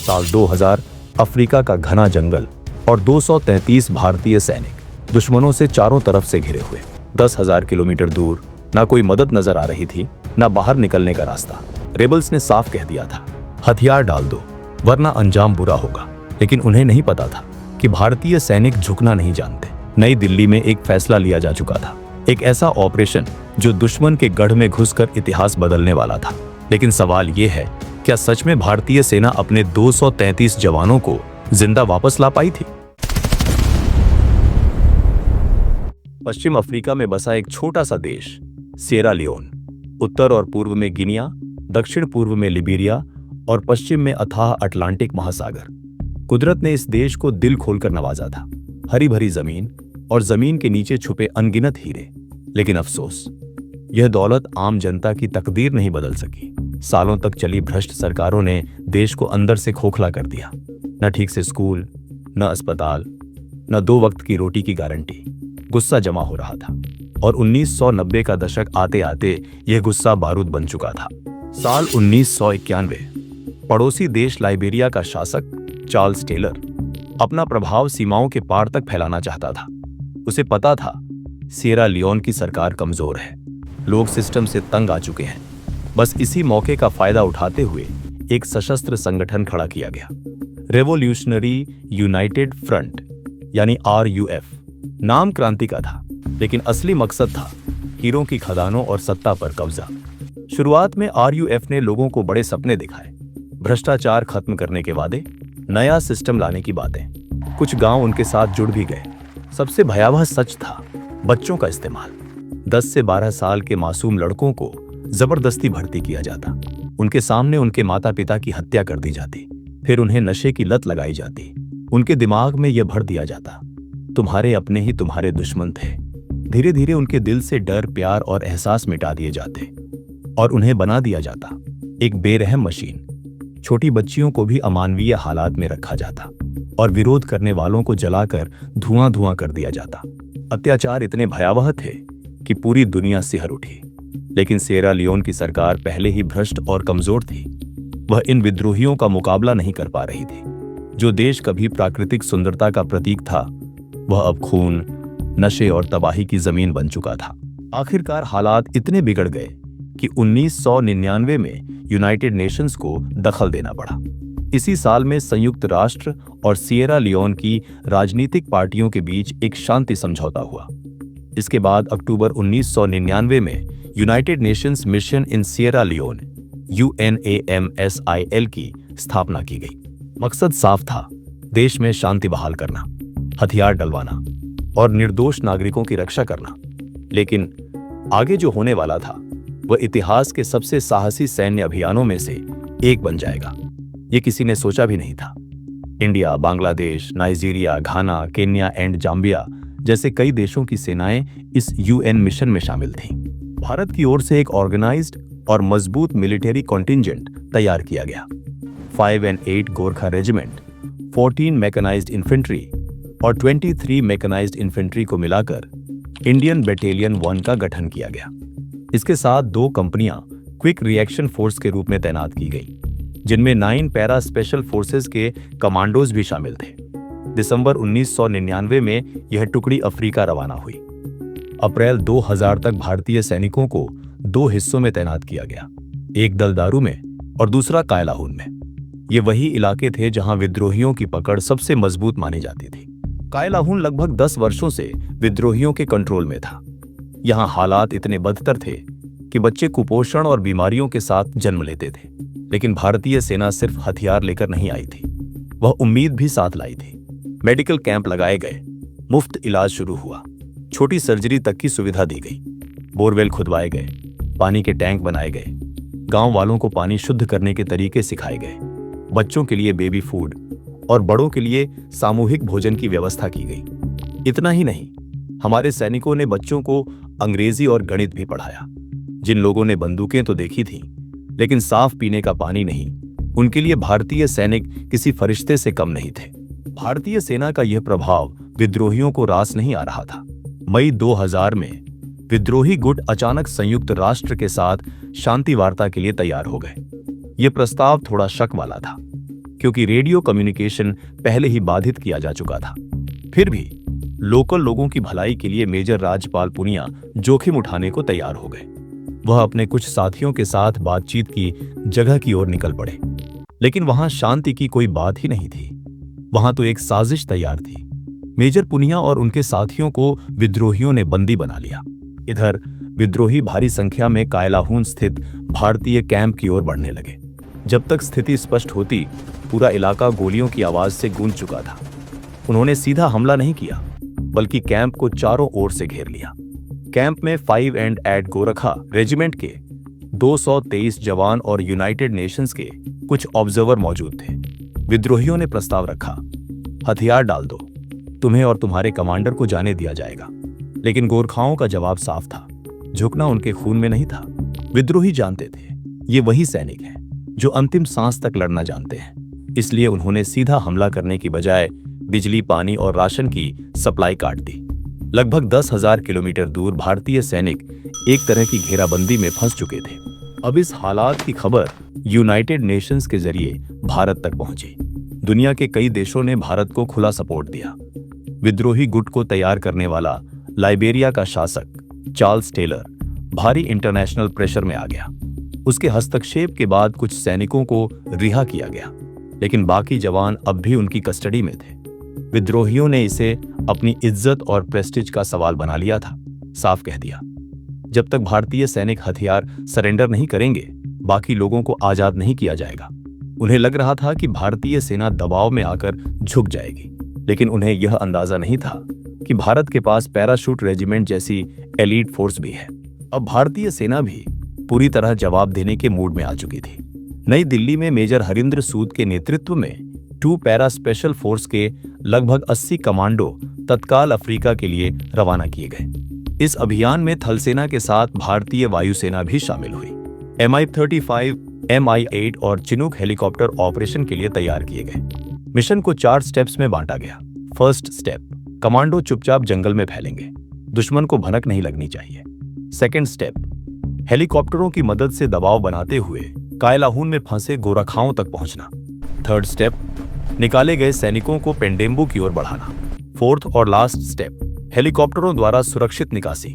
साल 2000, अफ्रीका का घना जंगल और 233 भारतीय सैनिक दुश्मनों से चारों तरफ से घिरे हुए। 10,000 किलोमीटर दूर ना कोई मदद नजर आ रही थी, ना बाहर निकलने का रास्ता। रेबल्स ने साफ कह दिया था, हथियार डाल दो वरना अंजाम बुरा होगा। लेकिन उन्हें नहीं पता था कि भारतीय सैनिक झुकना नहीं जानते। नई दिल्ली में एक फैसला लिया जा चुका था, एक ऐसा ऑपरेशन जो दुश्मन के गढ़ में घुसकर इतिहास बदलने वाला था। लेकिन सवाल यह है, क्या सच में भारतीय सेना अपने 233 जवानों को जिंदा वापस ला पाई थी? पश्चिम अफ्रीका में बसा एक छोटा सा देश सिएरा लियोन, उत्तर और पूर्व में गिनिया, दक्षिण पूर्व में लिबेरिया और पश्चिम में अथाह अटलांटिक महासागर। कुदरत ने इस देश को दिल खोलकर नवाजा था, हरी भरी जमीन और जमीन के नीचे छुपे अनगिनत हीरे। लेकिन अफसोस, यह दौलत आम जनता की तकदीर नहीं बदल सकी। सालों तक चली भ्रष्ट सरकारों ने देश को अंदर से खोखला कर दिया। न ठीक से स्कूल, न अस्पताल, न 2 वक्त की रोटी की गारंटी। गुस्सा जमा हो रहा था और 1990 का दशक आते आते यह गुस्सा बारूद बन चुका था। साल 1991, पड़ोसी देश लाइबेरिया का शासक चार्ल्स टेलर अपना प्रभाव सीमाओं के पार तक फैलाना चाहता था। उसे पता था सिएरा लियोन की सरकार कमजोर है, लोग सिस्टम से तंग आ चुके हैं। बस इसी मौके का फायदा उठाते हुए एक सशस्त्र संगठन खड़ा किया गया, रेवोल्यूशनरी यूनाइटेड फ्रंट यानी RUF। नाम क्रांति का था, लेकिन असली मकसद था हीरों की खदानों और सत्ता पर कब्जा। शुरुआत में RUF ने लोगों को बड़े सपने दिखाए, भ्रष्टाचार खत्म करने के वादे, नया सिस्टम लाने की बातें। कुछ गांव उनके साथ जुड़ भी गए। सबसे भयावह सच था बच्चों का इस्तेमाल। 10 से 12 साल के मासूम लड़कों को जबरदस्ती भर्ती किया जाता, उनके सामने उनके माता पिता की हत्या कर दी जाती, फिर उन्हें नशे की लत लगाई जाती। उनके दिमाग में यह भर दिया जाता, तुम्हारे अपने ही तुम्हारे दुश्मन थे। धीरे धीरे उनके दिल से डर, प्यार और एहसास मिटा दिए जाते और उन्हें बना दिया जाता एक बेरहम मशीन। छोटी बच्चियों को भी अमानवीय हालात में रखा जाता और विरोध करने वालों को जलाकर धुआं धुआं कर दिया जाता। अत्याचार इतने भयावह थे कि पूरी दुनिया सिहर उठी। लेकिन सिएरा लियोन की सरकार पहले ही भ्रष्ट और कमजोर थी। वह इन विद्रोहियों का मुकाबला नहीं कर पा रही थी। जो देश कभी प्राकृतिक सुंदरता का प्रतीक था, वह अब खून, नशे और तबाही की जमीन बन चुका था। आखिरकार हालात इतने बिगड़ गए कि 1999 में यूनाइटेड नेशंस को दखल देना पड़ा। इसी साल में संयुक्त राष्ट्र और सिएरा लियोन की राजनीतिक पार्टियों के बीच एक शांति समझौता हुआ। इसके बाद अक्टूबर 1999 में United Nations mission in Sierra Leone UNAMSIL की स्थापना की गई। मकसद साफ था, देश में शांति बहाल करना, हथियार डलवाना और निर्दोष नागरिकों की रक्षा करना। लेकिन आगे जो होने वाला था वह इतिहास के सबसे साहसी सैन्य अभियानों में से एक बन जाएगा। ये किसी ने सोचा भी नहीं था। India, Bangladesh, Nigeria, Ghana, Kenya and Zambia जैसे कई देशों की सेनाएं इस UN मिशन में शामिल थीं। भारत की ओर से एक ऑर्गेनाइज्ड और मजबूत मिलिट्री कॉन्टिंजेंट तैयार किया गया। 5 and 8 Gorkha regiment, 14 mechanised infantry और 23 मैकेनाइज्ड इन्फेंट्री को मिलाकर इंडियन बटालियन 1 का गठन किया गया। इसके साथ 2 कंपनियां क्विक रिएक्शन फोर्स के रूप में तैनात की गई, जिनमें 9 पैरा स्पेशल फोर्सेस के कमांडोज भी शामिल थे। दिसंबर 1999 में यह टुकड़ी अफ्रीका रवाना हुई। अप्रैल 2000 तक भारतीय सैनिकों को 2 हिस्सों में तैनात किया गया, एक दलदारू में और दूसरा कायलाहुन में। ये वही इलाके थे जहां विद्रोहियों की पकड़ सबसे मजबूत मानी जाती थी। कायलाहुन लगभग 10 वर्षों से विद्रोहियों के कंट्रोल में था। यहाँ हालात इतने बदतर थे कि बच्चे कुपोषण और बीमारियों के साथ जन्म लेते थे। लेकिन भारतीय सेना सिर्फ हथियार लेकर नहीं आई थी, वह उम्मीद भी साथ लाई थी। मेडिकल कैंप लगाए गए, मुफ्त इलाज शुरू हुआ, छोटी सर्जरी तक की सुविधा दी गई, बोरवेल खुदवाए गए, पानी के टैंक बनाए गए, गांव वालों को पानी शुद्ध करने के तरीके सिखाए गए, बच्चों के लिए बेबी फूड और बड़ों के लिए सामूहिक भोजन की व्यवस्था की गई। इतना ही नहीं, हमारे सैनिकों ने बच्चों को अंग्रेजी और गणित भी पढ़ाया। जिन लोगों ने बंदूकें तो देखी थीं, लेकिन साफ पीने का पानी नहीं, उनके लिए भारतीय सैनिक किसी फरिश्ते से कम नहीं थे। भारतीय सेना का यह प्रभाव विद्रोहियों को रास नहीं आ रहा था। मई 2000 में विद्रोही गुट अचानक संयुक्त राष्ट्र के साथ शांति वार्ता के लिए तैयार हो गए। यह प्रस्ताव थोड़ा शक वाला था, क्योंकि रेडियो कम्युनिकेशन पहले ही बाधित किया जा चुका था। फिर भी लोकल लोगों की भलाई के लिए मेजर राजपाल पुनिया जोखिम उठाने को तैयार हो गए। वह अपने कुछ साथियों के साथ बातचीत की जगह की ओर निकल पड़े, लेकिन वहां शांति की कोई बात ही नहीं थी। वहां तो एक साजिश तैयार थी। मेजर पुनिया और उनके साथियों को विद्रोहियों ने बंदी बना लिया। इधर विद्रोही भारी संख्या में कायलाहून स्थित भारतीय कैंप की ओर बढ़ने लगे। जब तक स्थिति स्पष्ट होती, पूरा इलाका गोलियों की आवाज से गूंज चुका था। उन्होंने सीधा हमला नहीं किया, बल्कि कैंप को चारों ओर से घेर लिया। कैंप में 5 एंड 8 गोरखा रेजिमेंट के 223 जवान और यूनाइटेड नेशंस के कुछ ऑब्जर्वर मौजूद थे। विद्रोहियों ने प्रस्ताव रखा, हथियार डाल दो, तुम्हें और तुम्हारे कमांडर को जाने दिया जाएगा। लेकिन गोरखाओं का जवाब साफ था, झुकना उनके खून में नहीं था। विद्रोही जानते थे ये वही सैनिक हैं जो अंतिम सांस तक लड़ना जानते हैं। इसलिए उन्होंने सीधा हमला करने की बजाय बिजली, पानी और राशन की सप्लाई काट दी। लगभग 10,000 किलोमीटर दूर भारतीय सैनिक एक तरह की घेराबंदी में फंस चुके थे। अब इस हालात की खबर यूनाइटेड नेशंस के जरिए भारत तक पहुंची। दुनिया के कई देशों ने भारत को खुला सपोर्ट दिया। विद्रोही गुट को तैयार करने वाला लाइबेरिया का शासक चार्ल्स टेलर भारी इंटरनेशनल प्रेशर में आ गया। उसके हस्तक्षेप के बाद कुछ सैनिकों को रिहा किया गया, लेकिन बाकी जवान अब भी उनकी कस्टडी में थे। विद्रोहियों ने इसे अपनी इज्जत और प्रेस्टीज का सवाल बना लिया था। साफ कह दिया, जब तक भारतीय सैनिक हथियार सरेंडर नहीं करेंगे, बाकी लोगों को आजाद नहीं किया जाएगा। उन्हें लग रहा था कि भारतीय सेना दबाव में आकर झुक जाएगी, लेकिन उन्हें यह अंदाजा नहीं था कि भारत के पास पैराशूट रेजिमेंट जैसी एलीट फोर्स भी है। अब भारतीय सेना भी पूरी तरह जवाब देने के मूड में आ चुकी थी। नई दिल्ली में मेजर हरिंद्र सूद के नेतृत्व में 2 पैरा स्पेशल फोर्स के लगभग 80 कमांडो तत्काल अफ्रीका के लिए रवाना किए गए। इस अभियान में थल सेना के साथ भारतीय वायुसेना भी शामिल हुई। MI-35, MI-8 और चिनूक हेलीकॉप्टर ऑपरेशन के लिए तैयार किए गए। मिशन को 4 स्टेप्स में बांटा गया। फर्स्ट स्टेप, कमांडो चुपचाप जंगल में फैलेंगे, दुश्मन को भनक नहीं लगनी चाहिए। सेकेंड स्टेप, हेलीकॉप्टरों की मदद से दबाव बनाते हुए कायलाहून में फंसे गोरखाओं तक पहुंचना। थर्ड स्टेप, निकाले गए सैनिकों को पेंडेम्बू की ओर बढ़ाना। फोर्थ और लास्ट स्टेप, हेलीकॉप्टरों द्वारा सुरक्षित निकासी।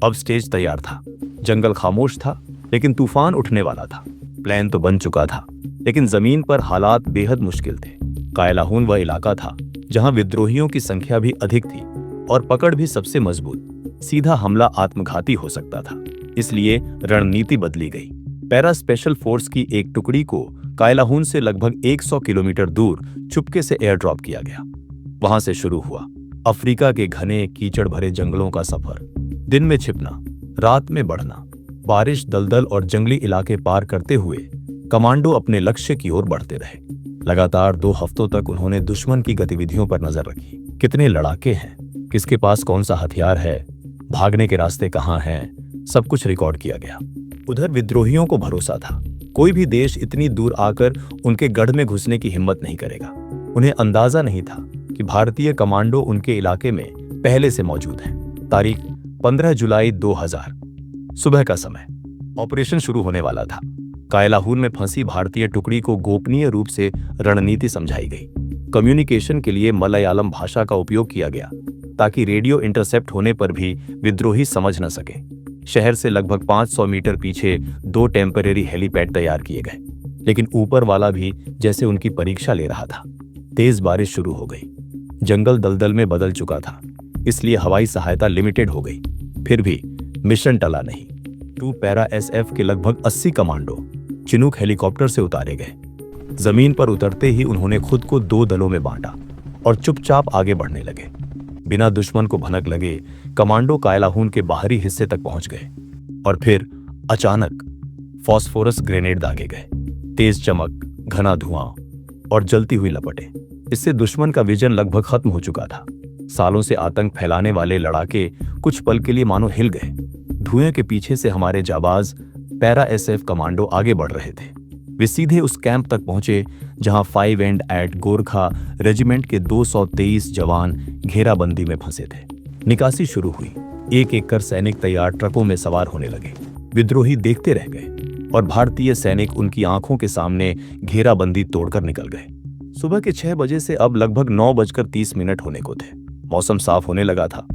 अब स्टेज तैयार था। जंगल खामोश था, लेकिन तूफान उठने वाला था। प्लान तो बन चुका था, लेकिन जमीन पर हालात बेहद मुश्किल थे। कायलाहून वह इलाका था जहां विद्रोहियों की संख्या भी अधिक थी और पकड़ भी सबसे मजबूत। सीधा हमला आत्मघाती हो सकता था, इसलिए रणनीति बदली गई। पैरा स्पेशल फोर्स की एक टुकड़ी को कायलाहून से लगभग 100 किलोमीटर दूर चुपके से एयर ड्रॉप किया गया। वहां से शुरू हुआ अफ्रीका के घने कीचड़ भरे जंगलों का सफर। दिन में छिपना, रात में बढ़ना, बारिश, दलदल और जंगली इलाके पार करते हुए कमांडो अपने लक्ष्य की ओर बढ़ते रहे। लगातार 2 हफ्तों तक उन्होंने दुश्मन की गतिविधियों पर नजर रखी। कितने लड़ाके हैं, किसके पास कौन सा हथियार है, भागने के रास्ते कहाँ हैं, सब कुछ रिकॉर्ड किया गया। उधर विद्रोहियों को भरोसा था, कोई भी देश इतनी दूर आकर उनके गढ़ में घुसने की हिम्मत नहीं करेगा। उन्हें अंदाजा नहीं था कि भारतीय कमांडो उनके इलाके में पहले से मौजूद हैं। तारीख 15 जुलाई 2000, सुबह का समय। ऑपरेशन शुरू होने वाला था। कायलाहून में फंसी भारतीय टुकड़ी को गोपनीय रूप से रणनीति समझाई गई। कम्युनिकेशन के लिए मलयालम भाषा का उपयोग किया गया, ताकि रेडियो इंटरसेप्ट होने पर भी विद्रोही समझ न सके। शहर से लगभग 500 मीटर पीछे 2 टेम्परेरी हेलीपैड तैयार किए गए, लेकिन ऊपर वाला भी जैसे उनकी परीक्षा ले रहा था। तेज बारिश शुरू हो गई। जंगल दलदल में बदल चुका था, इसलिए हवाई सहायता लिमिटेड हो गई। फिर भी मिशन टला नहीं। 2 पैरा SF के लगभग 80 कमांडो चिनूक हेलीकॉप्टर से उतारे गए। जमीन पर उतरते ही उन्होंने खुद को 2 दलों में बांटा और चुपचाप आगे बढ़ने लगे। बिना दुश्मन को भनक लगे कमांडो कायलाहून के बाहरी हिस्से तक पहुंच गए और फिर अचानक फॉस्फोरस ग्रेनेड दागे गए। तेज चमक, घना धुआं और जलती हुई लपटें। इससे दुश्मन का विजन लगभग खत्म हो चुका था। सालों से आतंक फैलाने वाले लड़ाके कुछ पल के लिए मानो हिल गए। धुएं के पीछे से हमारे जाबाज पैरा SF कमांडो आगे बढ़ रहे थे। वे सीधे उस कैंप तक पहुंचे जहां 5 एंड 8 गोरखा रेजिमेंट के 223 जवान घेराबंदी में फंसे थे। निकासी शुरू हुई। एक एक कर सैनिक तैयार ट्रकों में सवार होने लगे। विद्रोही देखते रह गए और भारतीय सैनिक उनकी आंखों के सामने घेराबंदी तोड़कर निकल गए। सुबह के 6 बजे से अब लगभग 9:30 होने को थे। मौसम साफ होने लगा था।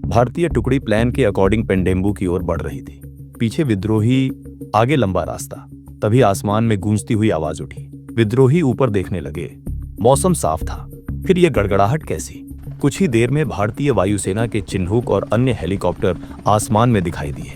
भारतीय टुकड़ी प्लान के अकॉर्डिंग पेंडेम्बू की ओर बढ़ रही थी। पीछे विद्रोही, आगे लंबा रास्ता। तभी आसमान में गूंजती हुई आवाज उठी। विद्रोही ऊपर देखने लगे। मौसम साफ था, फिर यह गड़गड़ाहट कैसी? कुछ ही देर में भारतीय वायुसेना के चिन्हुक और अन्य हेलीकॉप्टर आसमान में दिखाई दिए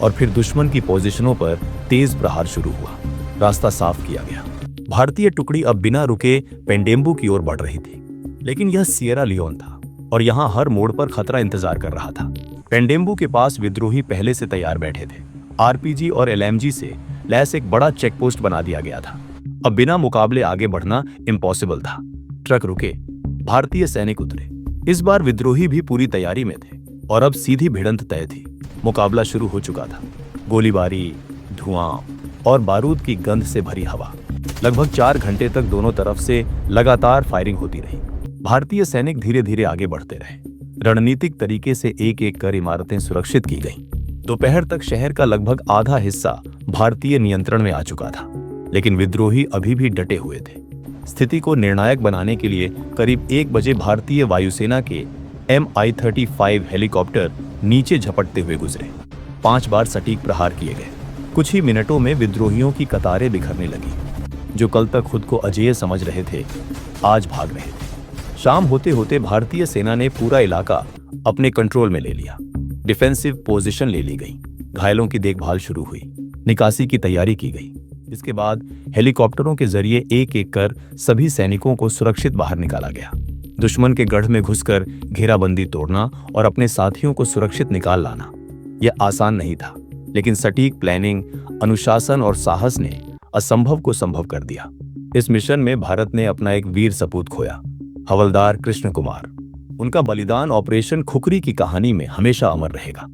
और फिर दुश्मन की पोजीशनों पर तेज प्रहार शुरू हुआ। रास्ता साफ किया गया। भारतीय टुकड़ी अब बिना रुके पेंडेम्बू की ओर बढ़ रही थी, लेकिन यह सिएरा लियोन था और यहाँ हर मोड़ पर खतरा इंतजार कर रहा था। पेंडेम्बू के पास विद्रोही पहले से तैयार बैठे थे। आरपीजी और एलएमजी से लैस एक बड़ा चेकपोस्ट बना दिया गया था। अब बिना मुकाबले आगे बढ़ना इम्पॉसिबल था। ट्रक रुके, भारतीय सैनिक उतरे। इस बार विद्रोही भी पूरी तैयारी में थे और अब सीधी भिड़ंत तय थी। मुकाबला शुरू हो चुका था। गोलीबारी, धुआं और बारूद की गंध से भरी हवा। लगभग 4 घंटे तक दोनों तरफ से लगातार फायरिंग होती रही। भारतीय सैनिक धीरे धीरे आगे बढ़ते रहे। रणनीतिक तरीके से एक एक कर इमारतें सुरक्षित की गईं। दोपहर तक शहर का लगभग आधा हिस्सा भारतीय नियंत्रण में आ चुका था, लेकिन विद्रोही अभी भी डटे हुए थे। स्थिति को निर्णायक बनाने के लिए करीब 1 बजे भारतीय वायुसेना के Mi-35 हेलीकॉप्टर नीचे झपटते हुए गुजरे। 5 बार सटीक प्रहार किए गए। कुछ ही मिनटों में विद्रोहियों की कतारें बिखरने लगी। जो कल तक खुद को अजेय समझ रहे थे, आज भाग रहे थे। शाम होते होते भारतीय सेना ने पूरा इलाका अपने कंट्रोल में ले लिया। डिफेंसिव पोजीशन ले ली गई। घायलों की देखभाल शुरू हुई। निकासी की तैयारी की गई। इसके बाद हेलीकॉप्टरों के जरिए एक एक कर सभी सैनिकों को सुरक्षित बाहर निकाला गया। दुश्मन के गढ़ में घुसकर घेराबंदी तोड़ना और अपने साथियों को सुरक्षित निकाल लाना, यह आसान नहीं था, लेकिन सटीक प्लानिंग, अनुशासन और साहस ने असंभव को संभव कर दिया। इस मिशन में भारत ने अपना एक वीर सपूत खोया, हवलदार कृष्ण कुमार। उनका बलिदान ऑपरेशन खुखरी की कहानी में हमेशा अमर रहेगा।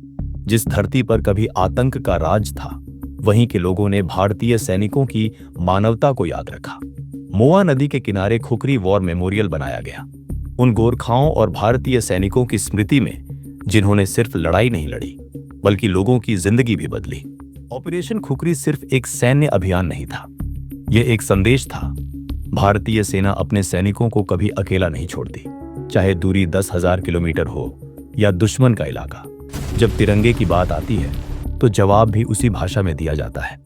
जिस धरती पर कभी आतंक का राज था, वहीं के लोगों ने भारतीय सैनिकों की मानवता को याद रखा। मोआ नदी के किनारे खुखरी वॉर मेमोरियल बनाया गया, उन गोरखाओं और भारतीय सैनिकों की स्मृति में जिन्होंने सिर्फ लड़ाई नहीं लड़ी, बल्कि लोगों की जिंदगी भी बदली। ऑपरेशन खुखरी सिर्फ एक सैन्य अभियान नहीं था, यह एक संदेश था। भारतीय सेना अपने सैनिकों को कभी अकेला नहीं छोड़ती, चाहे दूरी 10,000 किलोमीटर हो या दुश्मन का इलाका। जब तिरंगे की बात आती है तो जवाब भी उसी भाषा में दिया जाता है।